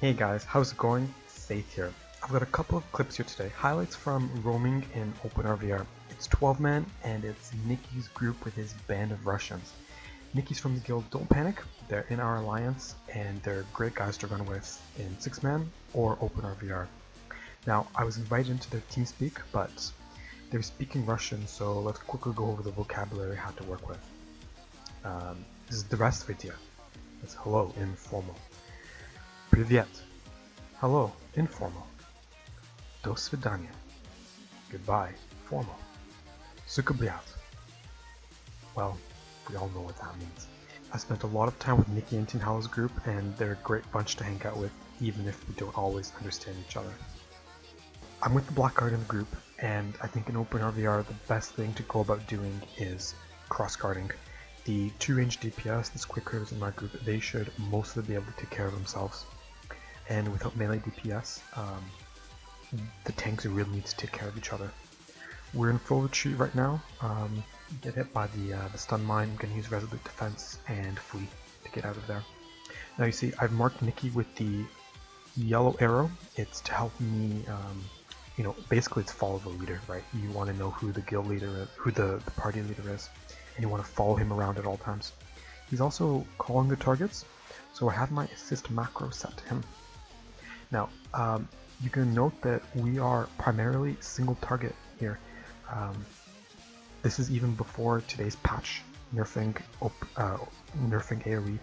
Hey guys, how's it going? Saith here. I've got a couple of clips here today. Highlights from roaming in oRVR. It's 12-man and it's Nyky's group with his band of Russians. Nyky's from the guild Don't Panic. They're in our alliance and they're great guys to run with in 6-man or oRVR. Now, I was invited into their TeamSpeak, but they're speaking Russian, so let's quickly go over the vocabulary I had to work with. Здравствуйте. That's hello, informal. Привет. Hello, informal. До свидания. Goodbye, formal. Сукаблят. Well, we all know what that means. I spent a lot of time with Nyky and Tinhala's group, and they're a great bunch to hang out with, even if we don't always understand each other. I'm with the Blackguard in the group, and I think in oRVR the best thing to go about doing is cross-guarding. The 2-range DPS, the squid critters in my group, they should mostly be able to take care of themselves. And without melee DPS, the tanks really need to take care of each other. We're in full retreat right now. Get hit by the stun mine. I'm going to use resolute defense and flee to get out of there. Now you see, I've marked Nyky with the yellow arrow. It's to help me, basically it's follow the leader, right? You want to know who the guild leader is, who the party leader is, and you want to follow him around at all times. He's also calling the targets, so I have my assist macro set to him. Now, you can note that we are primarily single target here. This is even before today's patch, nerfing AoE.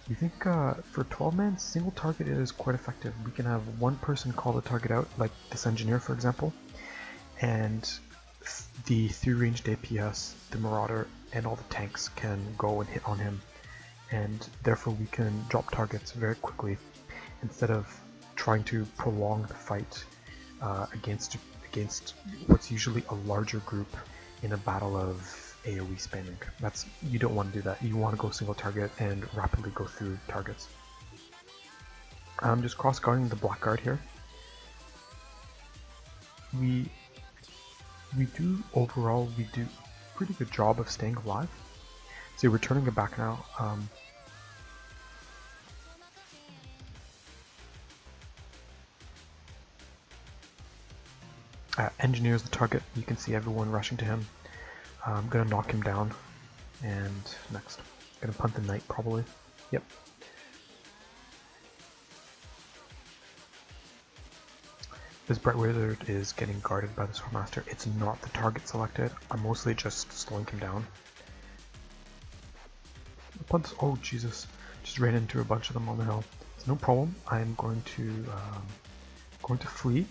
We think for 12-man, single target is quite effective. We can have one person call the target out, like this engineer for example, and the 3-range DPS, the Marauder, and all the tanks can go and hit on him, and therefore we can drop targets very quickly instead of trying to prolong the fight against what's usually a larger group in a battle of AoE spamming. You don't want to do that. You want to go single target and rapidly go through targets. I'm just cross-guarding the Blackguard here. We do a pretty good job of staying alive. See, we're turning it back now. Engineer's the target. You can see everyone rushing to him. I'm gonna knock him down, and next, gonna punt the knight probably. Yep. This Bright Wizard is getting guarded by the Swordmaster. It's not the target selected. I'm mostly just slowing him down. Oh Jesus! Just ran into a bunch of them on the hill. It's no problem. I'm going to flee.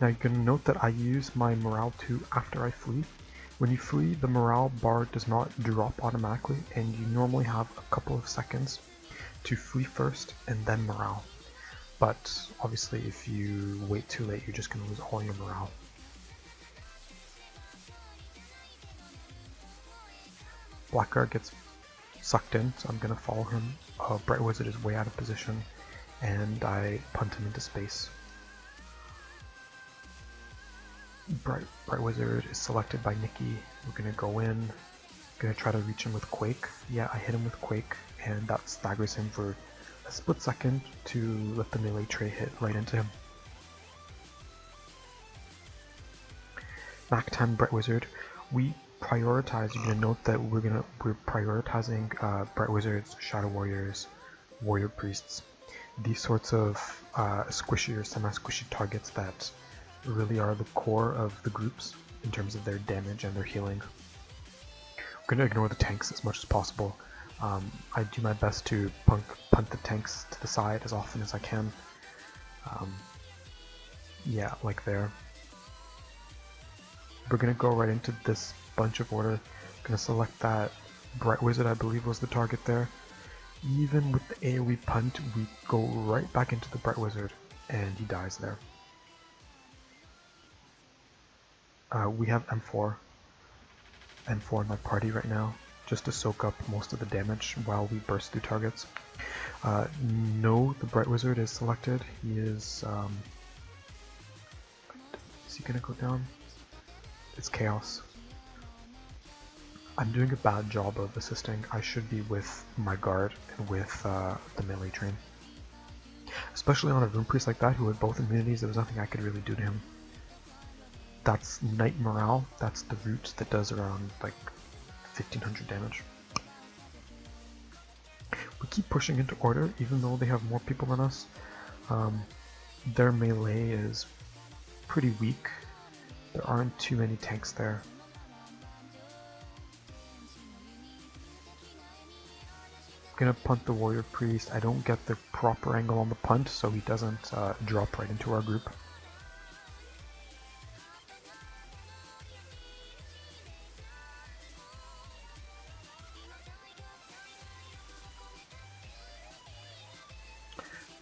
Now you can note that I use my morale 2 after I flee. When you flee, the morale bar does not drop automatically, and you normally have a couple of seconds to flee first and then morale. But obviously if you wait too late, you're just going to lose all your morale. Blackguard gets sucked in, so I'm going to follow him. Bright Wizard is way out of position, and I punt him into space. Bright Wizard is selected by Nyky. We're going to go in, going to try to reach him with Quake. Yeah, I hit him with Quake, and that staggers him for a split second to let the melee tray hit right into him. Mac 10 Bright Wizard. We prioritize, you're going to note that we're prioritizing Bright Wizards, Shadow Warriors, Warrior Priests. These sorts of squishy or semi-squishy targets that really are the core of the groups in terms of their damage and their healing. We're going to ignore the tanks as much as possible. I do my best to punt the tanks to the side as often as I can. Yeah, like there. We're going to go right into this bunch of order. Going to select that Bright Wizard, I believe was the target there. Even with the AoE punt, we go right back into the Bright Wizard and he dies there. We have M4 in my party right now, just to soak up most of the damage while we burst through targets. No, the Bright Wizard is selected. He is he gonna go down? It's Chaos. I'm doing a bad job of assisting. I should be with my guard and with the melee train. Especially on a Rune Priest like that who had both immunities, there was nothing I could really do to him. That's Knight Morale, that's the root that does around like 1500 damage. We keep pushing into order even though they have more people than us. Their melee is pretty weak. There aren't too many tanks there. I'm gonna punt the Warrior Priest. I don't get the proper angle on the punt so he doesn't drop right into our group.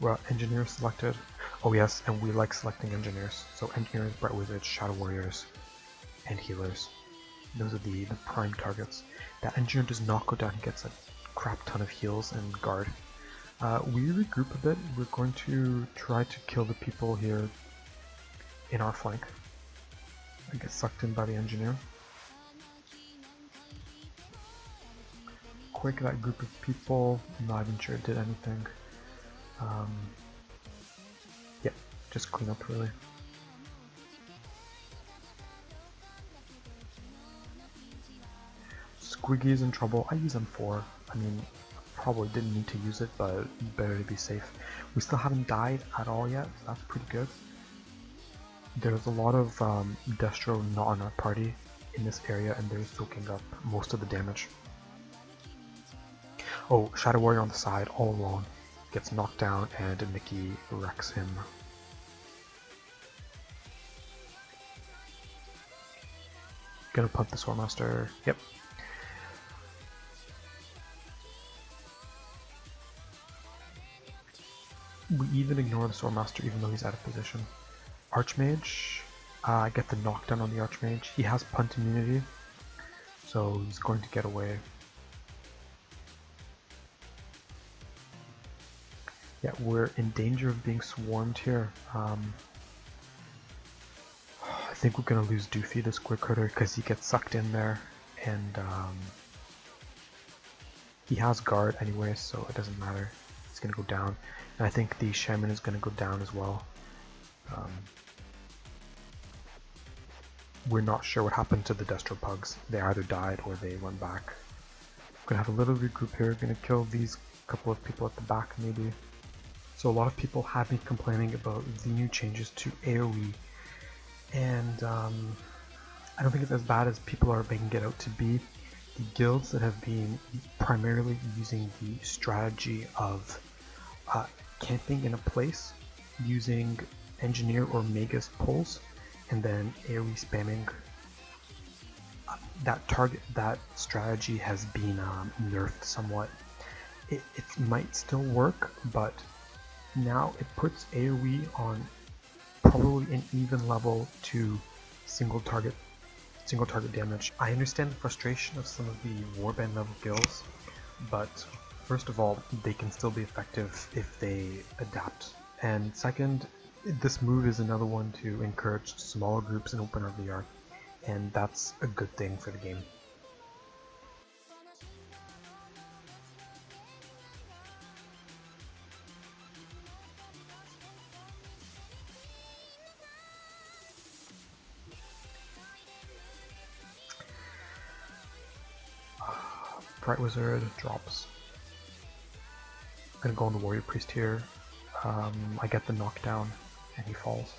Well, engineer selected. Oh yes, and we like selecting engineers. So engineers, bright wizards, shadow warriors, and healers. Those are the prime targets. That engineer does not go down, he gets a crap ton of heals and guard. We regroup a bit. We're going to try to kill the people here in our flank. I get sucked in by the engineer. Quick, that group of people, I'm not even sure it did anything. Yeah, just clean up really. Squiggy's in trouble. I use M4. I mean, probably didn't need to use it, but better to be safe. We still haven't died at all yet, so that's pretty good. There's a lot of Destro not in our party in this area, and they're soaking up most of the damage. Oh, Shadow Warrior on the side, all alone. Gets knocked down and Nyky wrecks him. Gonna pump the Swordmaster. Yep. We even ignore the Swordmaster even though he's out of position. Archmage. I get the knockdown on the Archmage. He has punt immunity, so he's going to get away. Yeah, we're in danger of being swarmed here. I think we're gonna lose Doofy, the square critter, because he gets sucked in there, and he has guard anyway, so it doesn't matter. He's gonna go down, and I think the Shaman is gonna go down as well. We're not sure what happened to the Destro pugs. They either died or they went back. I'm gonna have a little regroup here. Gonna kill these couple of people at the back maybe. So a lot of people have been complaining about the new changes to AoE, and I don't think it's as bad as people are making it out to be. The guilds that have been primarily using the strategy of camping in a place, using engineer or magus pulls, and then AoE spamming, that strategy has been nerfed somewhat. It might still work, but now it puts AoE on probably an even level to single target damage. I understand the frustration of some of the warband level guilds, but first of all, they can still be effective if they adapt. And second, this move is another one to encourage smaller groups in openRVR, and that's a good thing for the game. Bright Wizard drops. I'm gonna go on the Warrior Priest here. I get the knockdown and he falls.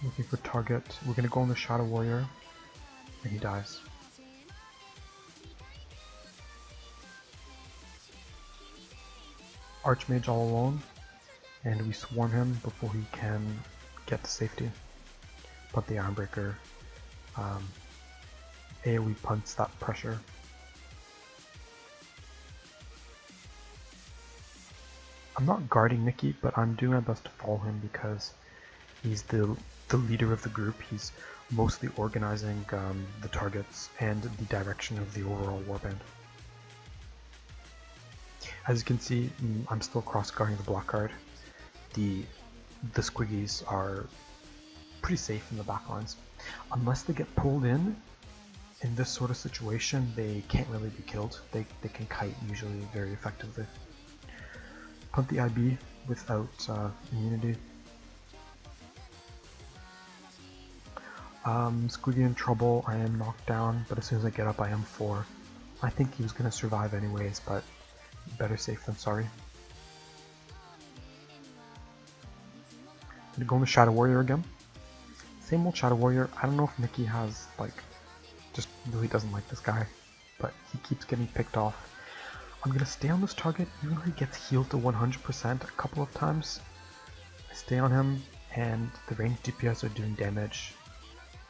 Looking for target. We're gonna go on the Shadow Warrior and he dies. Archmage all alone, and we swarm him before he can get to safety. Punt the Ironbreaker. AoE punts that pressure. I'm not guarding Nyky, but I'm doing my best to follow him because he's the leader of the group. He's mostly organizing the targets and the direction of the overall warband. As you can see, I'm still cross-guarding the block guard. The squiggies are pretty safe in the back lines. Unless they get pulled in in this sort of situation, they can't really be killed. They can kite usually very effectively. Punt the IB without immunity. Squiggy in trouble. I am knocked down, but as soon as I get up, I am 4. I think he was going to survive anyways, but better safe than sorry. I'm going to go in the Shadow Warrior again. Same old Shadow Warrior. I don't know if Nyky has, like, just really doesn't like this guy, but he keeps getting picked off. I'm going to stay on this target, even though he gets healed to 100% a couple of times. I stay on him, and the ranged DPS are doing damage,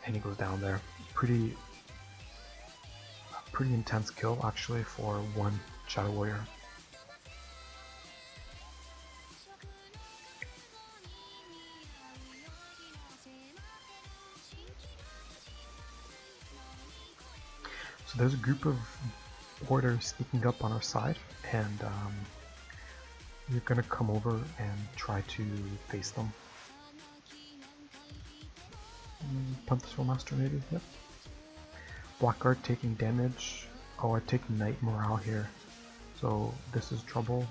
and he goes down there. Pretty intense kill, actually, for one Shadow Warrior. So there's a group of orders sneaking up on our side, and we're gonna come over and try to face them. Punt the Swordmaster maybe? Yep. Blackguard taking damage. Oh, I take Knight morale here, so this is trouble.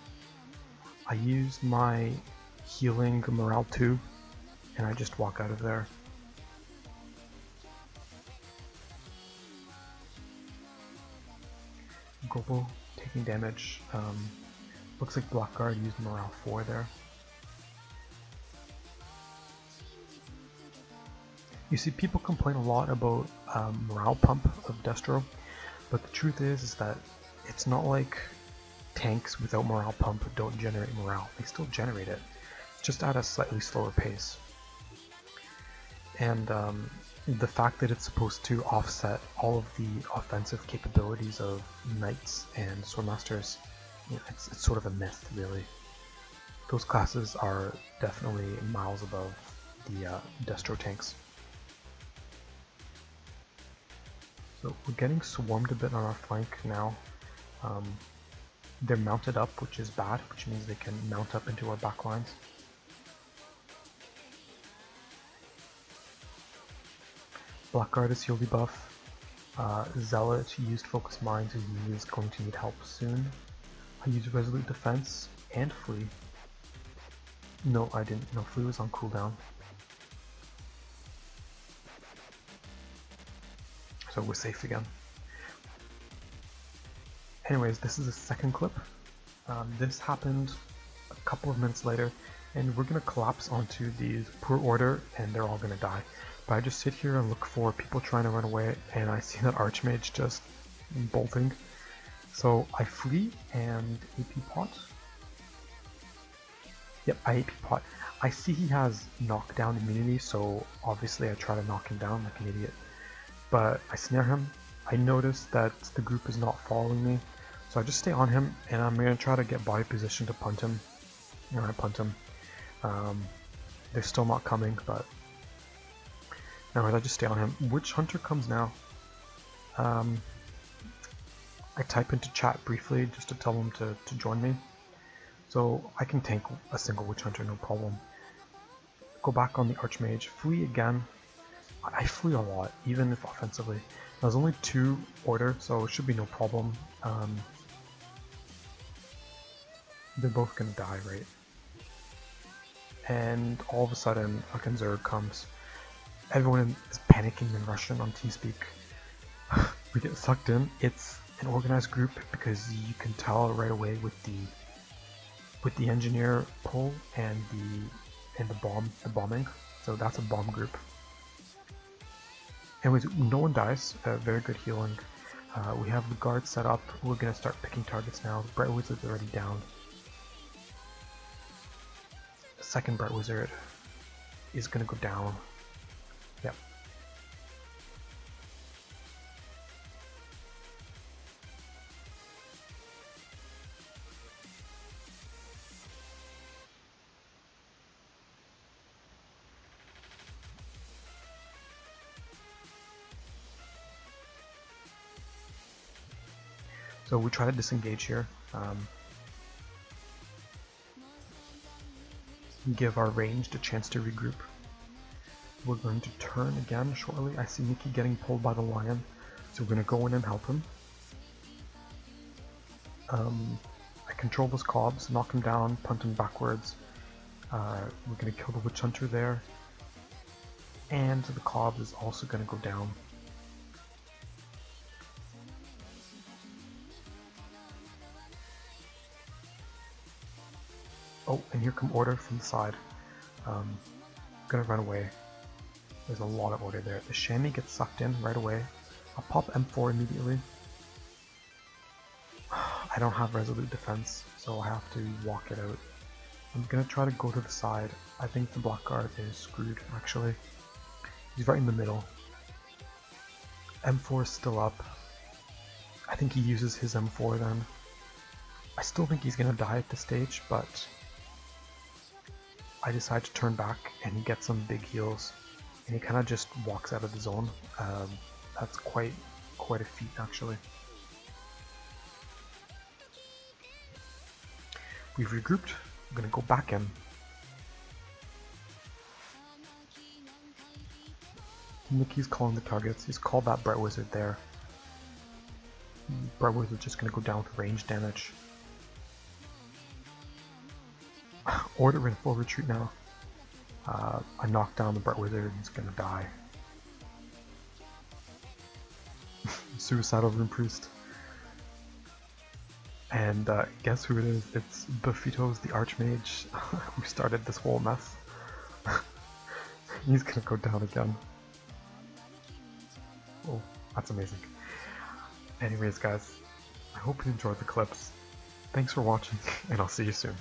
I used my healing morale too, and I just walk out of there. Gobo taking damage. Looks like Blackguard used morale 4 there. You see, people complain a lot about morale pump of Destro, but the truth is that it's not like tanks without morale pump don't generate morale. They still generate it, just at a slightly slower pace. And the fact that it's supposed to offset all of the offensive capabilities of Knights and Swordmasters, you know, it's sort of a myth, really. Those classes are definitely miles above the Destro tanks. So we're getting swarmed a bit on our flank now. They're mounted up, which is bad, which means they can mount up into our back lines. Blackguard is heal debuff. Zealot used Focus Mind, so he is going to need help soon. I used Resolute Defense and Flee. No, I didn't. No, Flee was on cooldown. So we're safe again. Anyways, this is a second clip. This happened a couple of minutes later, and we're going to collapse onto these poor order, and they're all going to die. But I just sit here and look for people trying to run away, and I see that Archmage just bolting. So I flee and AP pot. Yep, I AP pot. I see he has knockdown immunity, so obviously I try to knock him down like an idiot. But I snare him. I notice that the group is not following me, so I just stay on him, and I'm going to try to get body position to punt him. And I punt him. They're still not coming, but anyways, I just stay on him. Witch Hunter comes now. I type into chat briefly just to tell him to join me. So I can tank a single Witch Hunter, no problem. Go back on the Archmage, flee again. I flee a lot, even if offensively. There's only 2 order, so it should be no problem. They're both gonna die, right? And all of a sudden, fucking Zerg comes. Everyone is panicking in Russian on TeamSpeak. We get sucked in. It's an organized group because you can tell right away with the engineer pull and the bombing. So that's a bomb group. Anyways, no one dies. Very good healing. We have the guard set up. We're gonna start picking targets now. Bright Wizard's already down. The second Bright Wizard is gonna go down. Yep. So we try to disengage here. Give our ranged a chance to regroup. We're going to turn again shortly. I see Nyky getting pulled by the lion. So we're gonna go in and help him. I control those cobs, knock him down, punt him backwards. We're gonna kill the witch hunter there. And the cob is also gonna go down. Oh, and here come order from the side. Gonna run away. There's a lot of order there. The Shinni gets sucked in right away. I'll pop M4 immediately. I don't have resolute defense, so I have to walk it out. I'm gonna try to go to the side. I think the blackguard is screwed, actually. He's right in the middle. M4 is still up. I think he uses his M4 then. I still think he's gonna die at this stage, but I decide to turn back and he gets some big heals. And he kind of just walks out of the zone. That's quite a feat, actually. We've regrouped. I'm gonna go back in. Nyky's calling the targets. He's called that Bright Wizard there. Bright Wizard's just gonna go down with range damage. Order in full retreat now. I knocked down the Bright Wizard and he's gonna die. Suicidal Rune Priest. And guess who it is? It's Buffito's the Archmage who started this whole mess. He's gonna go down again. Oh, that's amazing. Anyways guys, I hope you enjoyed the clips. Thanks for watching, and I'll see you soon.